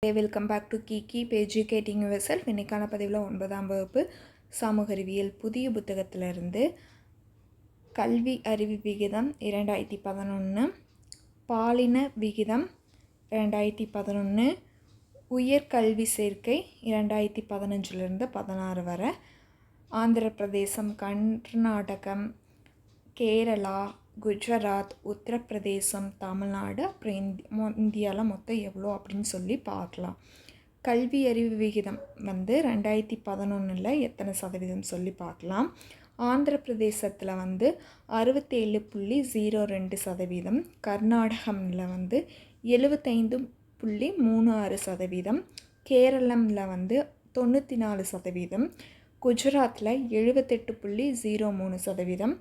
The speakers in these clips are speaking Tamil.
Welcome back to keep educating yourself. இன்றைக்கான பதிவில் 9ஆம் வகுப்பு சமூக அறிவியல் புதிய புத்தகத்திலிருந்து கல்வி அறிவு விகிதம் 2011, பாலின விகிதம் 2011, உயர்கல்வி சேர்க்கை 2015-16 வரை, ஆந்திர பிரதேசம், கர்நாடகம், கேரளா, குஜராத், உத்தரப்பிரதேசம், தமிழ்நாடு, அப்புறம் இந்தியாவில் மொத்தம் எவ்வளோ அப்படின்னு சொல்லி பார்க்கலாம். கல்வி அறிவு விகிதம் 2011 எத்தனை சதவீதம் சொல்லி பார்க்கலாம். ஆந்திர பிரதேசத்தில் 67.02%, கர்நாடகமில் 75.36%, கேரளமில் 94%, குஜராத்தில் 78.03%,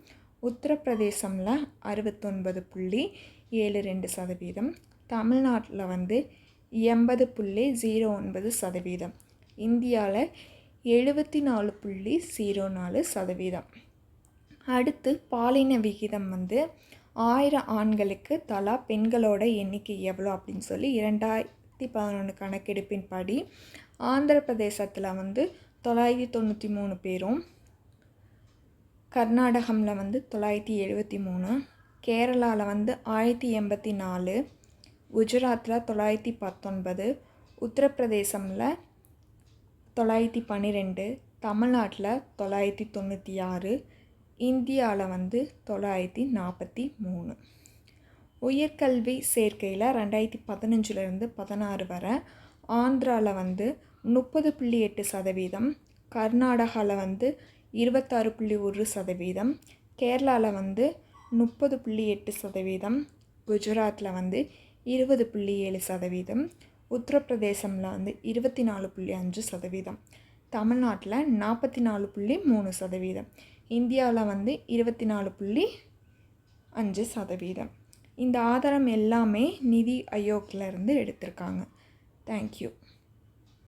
உத்தரப்பிரதேசமில் 69.72%, தமிழ்நாட்டில் 80.09%, இந்தியாவில் 74.04%. அடுத்து பாலின விகிதம் 1000 ஆண்களுக்கு தலா பெண்களோட எண்ணிக்கை எவ்வளோ அப்படின்னு சொல்லி 2011 கணக்கெடுப்பின்படி ஆந்திர பிரதேசத்தில் 993 பேரும், கர்நாடகமில் 973, கேரளாவில் 1084, குஜராத்தில் 919, உத்தரப்பிரதேசமில் 912, தமிழ்நாட்டில் 996, இந்தியாவில் 943. உயர்கல்வி சேர்க்கையில் 2015-16 வரை ஆந்திராவில் 30.8%, கர்நாடகாவில் 26.1%, கேரளாவில் 30.8%, குஜராத்தில் 20.7%, உத்தரப்பிரதேசமில் 24.5%, தமிழ்நாட்டில் 44.3%, இந்தியாவில் 24.5%. இந்த ஆதாரம் எல்லாமே நிதி ஆயோக்லேருந்து எடுத்திருக்காங்க. தேங்க்யூ.